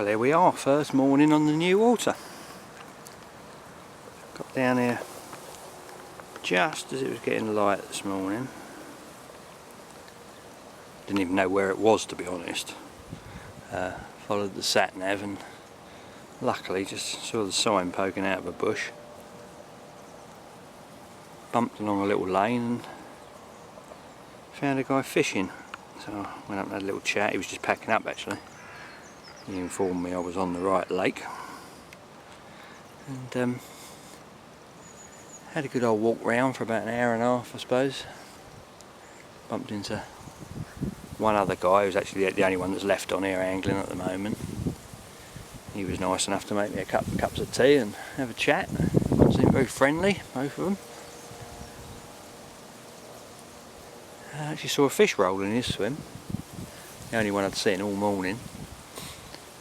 Well, here we are, first morning on the new water. Got down here just as it was getting light this morning. Didn't even know where it was, to be honest. Followed the sat nav and luckily just saw the sign poking out of a bush. Bumped along a little lane and found a guy fishing. So I went up and had a little chat. He was just packing up actually. He informed me I was on the right lake. And had a good old walk round for about an hour and a half, I suppose. Bumped into one other guy who's actually the only one that's left on here angling at the moment. He was nice enough to make me a couple of cups of tea and have a chat. They seemed very friendly, both of them. I actually saw a fish roll in his swim. The only one I'd seen all morning.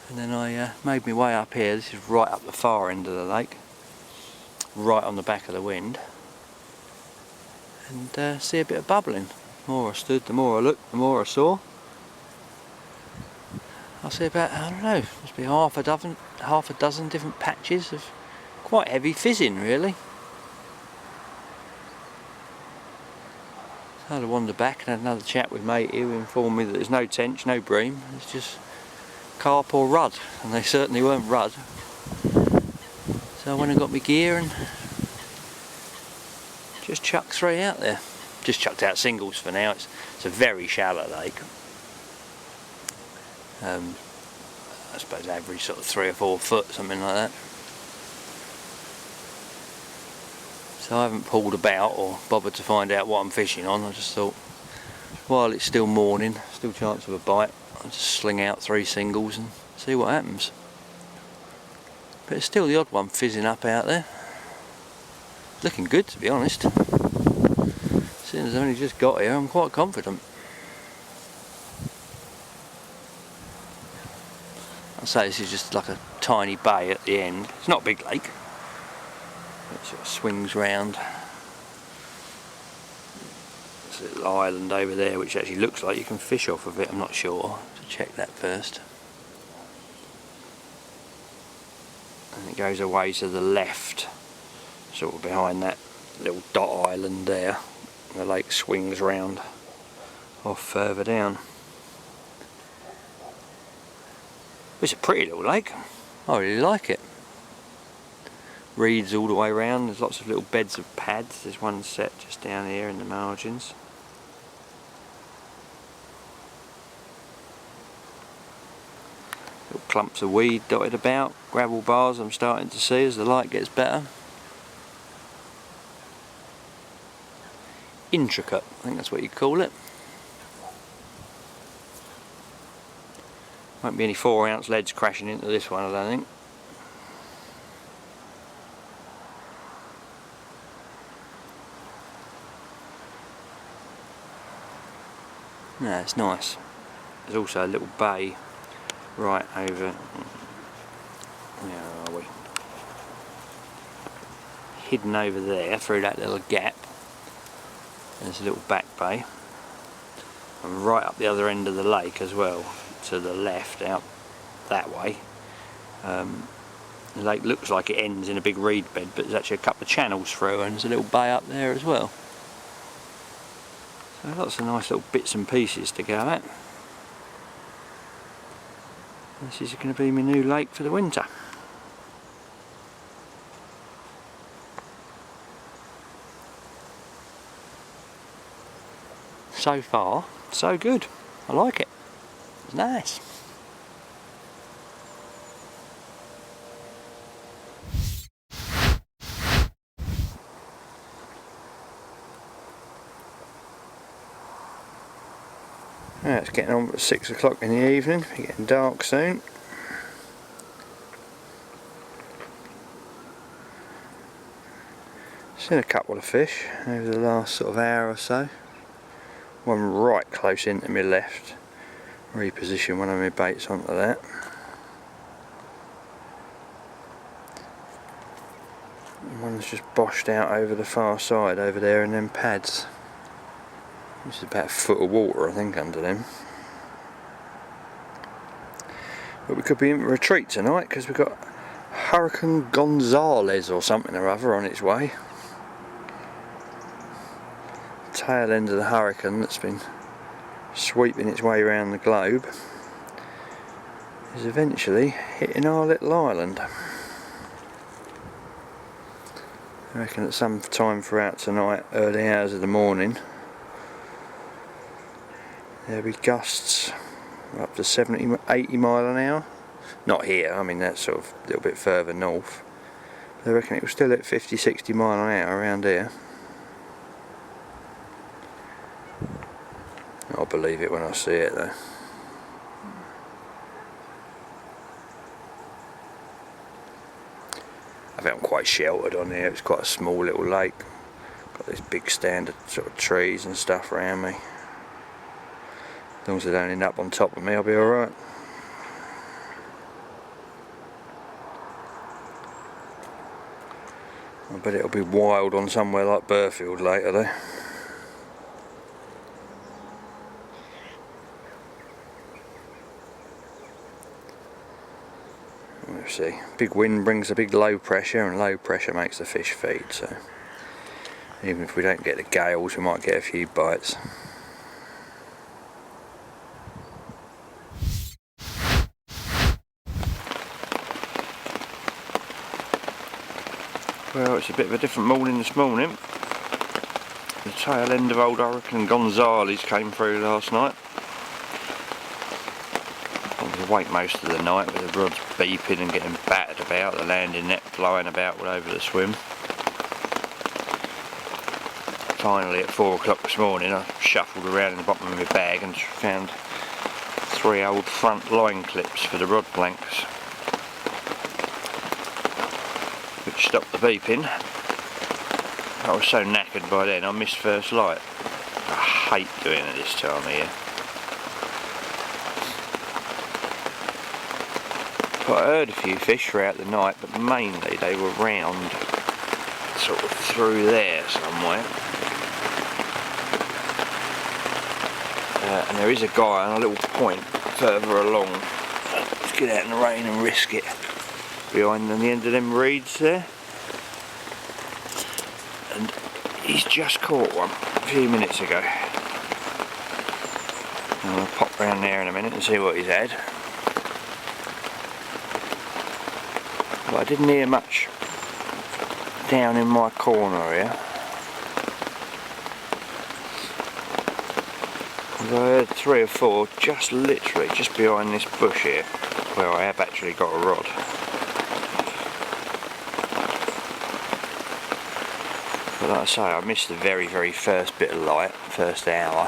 And then I made my way up here. This is right up the far end of the lake, right on the back of the wind, and see a bit of bubbling. The more I stood, the more I looked, the more I saw. I see about, I don't know, must be half a dozen different patches of quite heavy fizzing, really. So I had to wander back and had another chat with matey who informed me that there's no tench, no bream, it's just carp or rudd, and they certainly weren't rudd. So I went and got my gear and just chucked 3 out there. Just chucked out singles for now. It's a very shallow lake. I suppose average sort of 3 or 4 foot, something like that. So I haven't pulled about or bothered to find out what I'm fishing on. I just thought, while it's still morning, still chance of a bite, I'll just sling out 3 singles and see what happens. But it's still the odd one fizzing up out there. Looking good, to be honest. Seeing as I've only just got here, I'm quite confident. I'll say this is just like a tiny bay at the end. It's not a big lake. It sort of swings round. There's a little island over there which actually looks like you can fish off of it. I'm not sure. To check that first. And it goes away to the left, sort of behind that little dot island there. The lake swings round off further down. It's a pretty little lake. I really like it. Reeds all the way around. There's lots of little beds of pads. There's one set just down here in the margins. Little clumps of weed dotted about. Gravel bars I'm starting to see as the light gets better. Intricate, I think that's what you call it. Won't be any 4-ounce leads crashing into this one, I don't think. No, it's nice. There's also a little bay right over. Where are we? Hidden over there through that little gap. There's a little back bay, and right up the other end of the lake as well, to the left, out that way. The lake looks like it ends in a big reed bed, but there's actually a couple of channels through, and there's a little bay up there as well. So lots of nice little bits and pieces to go at. This is going to be my new lake for the winter. So far, so good. I like it. It's nice. It's getting on at 6 o'clock in the evening. It's getting dark soon. Seen a couple of fish over the last sort of hour or so. One right close into my left. Reposition one of my baits onto that. And one's just boshed out over the far side over there in them pads. There's about a foot of water I think under them. But we could be in for a treat tonight because we've got Hurricane Gonzalez or something or other on its way. Tail end of the hurricane that's been sweeping its way around the globe is eventually hitting our little island. I reckon at some time throughout tonight, early hours of the morning, there'll be gusts up to 70, 80 mile an hour. Not here, I mean that's sort of a little bit further north. I reckon it was still at 50, 60 mile an hour around here. I'll believe it when I see it though. I think I'm quite sheltered on here. It's quite a small little lake. Got this big stand of sort of trees and stuff around me. As long as they don't end up on top of me, I'll be alright. I bet it'll be wild on somewhere like Burfield later though. We'll see. Big wind brings a big low pressure, and low pressure makes the fish feed, so even if we don't get the gales we might get a few bites. Well, it's a bit of a different morning this morning. The tail end of old Hurricane Gonzalez came through last night. I was awake most of the night with the rods beeping and getting battered about, the landing net flying about all over the swim. Finally at 4 o'clock this morning I shuffled around in the bottom of my bag and found 3 old front line clips for the rod blanks, which stopped the beeping. I was so knackered by then I missed first light. I hate doing it this time of year. But I heard a few fish throughout the night, but mainly they were round sort of through there somewhere. And there is a guy on a little point further along. Let's get out in the rain and risk it. Behind the end of them reeds there. And he's just caught one a few minutes ago. I'm going to pop round there in a minute and see what he's had. But I didn't hear much down in my corner here. I heard 3 or 4 just literally just behind this bush here, where I have actually got a rod. But like I say, I missed the very first bit of light, first hour,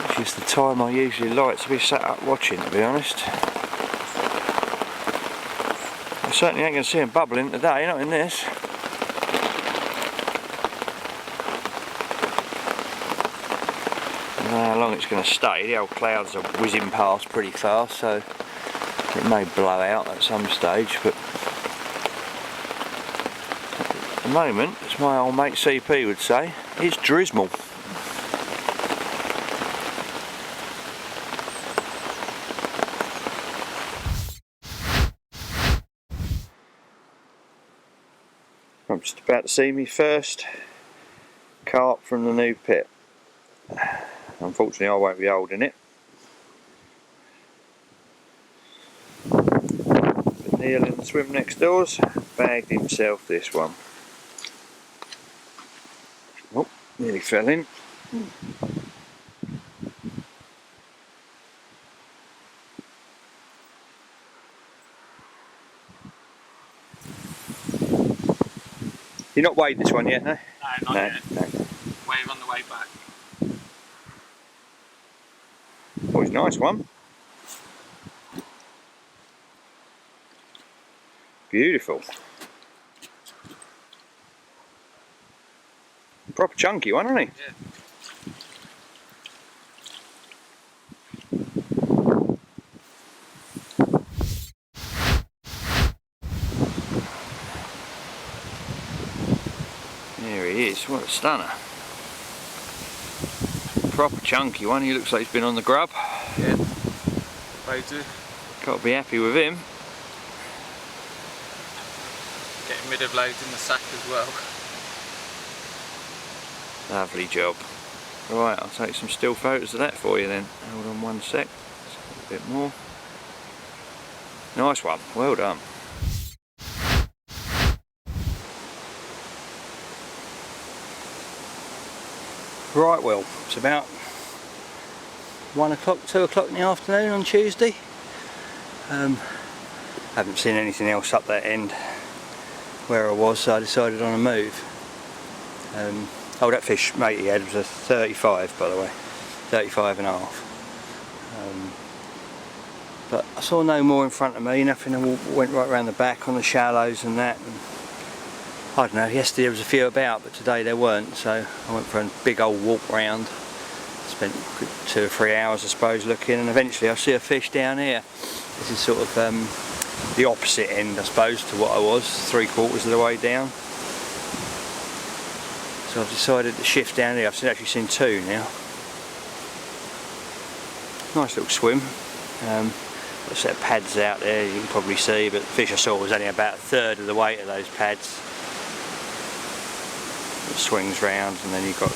which is the time I usually like to be sat up watching, to be honest. I certainly ain't going to see them bubbling today, not in this. I don't know how long it's going to stay. The old clouds are whizzing past pretty fast, so it may blow out at some stage, but at the moment, as my old mate CP would say, it's drizzle. I'm just about to see me first carp from the new pit. Unfortunately I won't be holding it. But Neil in the swim next doors bagged himself this one. Oh, nearly fell in. You're not weighed this one yet, no? No, not yet. No. Wave on the way back. Oh, it's a nice one. Beautiful. Proper chunky one, isn't he? Yeah. There he is, what a stunner. Proper chunky one, he looks like he's been on the grub. Yeah. Loads of Got to be happy with him. getting rid of loads in the sack as well. Lovely job. Right, I'll take some still photos of that for you then. Hold on one sec. Just a bit more. Nice one. Well done. Right, well, it's about 1 o'clock, 2 o'clock in the afternoon on Tuesday. Haven't seen anything else up that end where I was, so I decided on a move. Oh, that fish mate he had was a 35, by the way, 35 and a half. But I saw no more in front of me, nothing. I went right around the back on the shallows and that. And I don't know, yesterday there was a few about, but today there weren't, so I went for a big old walk round. Spent 2 or 3 hours I suppose looking, and eventually I see a fish down here. This is sort of the opposite end I suppose to what I was, 3/4 of the way down. So I've decided to shift down here. I've actually seen 2 now. Nice little swim. Got a set of pads out there you can probably see, but the fish I saw was only about 1/3 of the weight of those pads. It swings round, and then you've got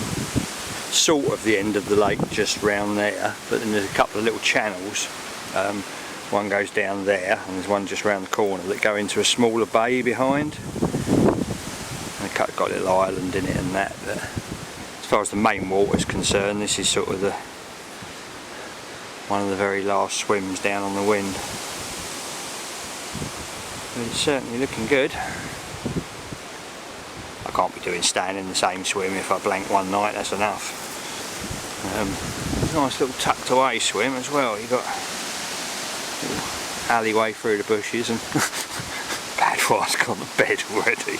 sort of the end of the lake just round there, but then there's a couple of little channels. One goes down there, and there's one just round the corner that go into a smaller bay behind. And it's got a little island in it and that, but as far as the main water is concerned, this is sort of one of the very last swims down on the wind. But it's certainly looking good. I can't be staying in the same swim. If I blank one night, that's enough. Nice little tucked away swim as well. You've got a little alleyway through the bushes, and bad one's got the bed already.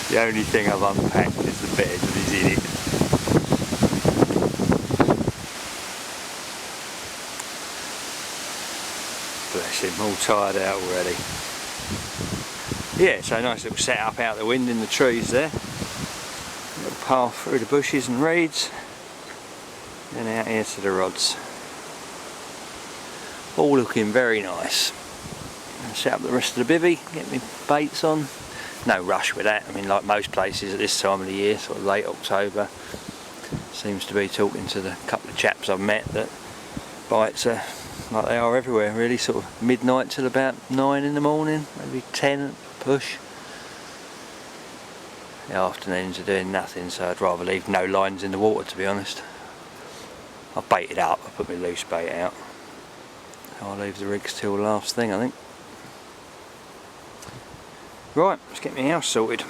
The only thing I've unpacked is the bed that is in it. Bless him, all tired out already. Yeah, so nice little setup out the wind in the trees there. Little path through the bushes and reeds. Then out here to the rods. All looking very nice. I'll set up the rest of the bivvy, get my baits on. No rush with that. I mean, like most places at this time of the year, sort of late October, seems to be talking to the couple of chaps I've met that bites are like they are everywhere really, sort of midnight till about 9 in the morning, maybe 10 push. The afternoons are doing nothing, so I'd rather leave no lines in the water, to be honest. I've baited up, I put my loose bait out. I'll leave the rigs till the last thing, I think. Right, let's get my house sorted.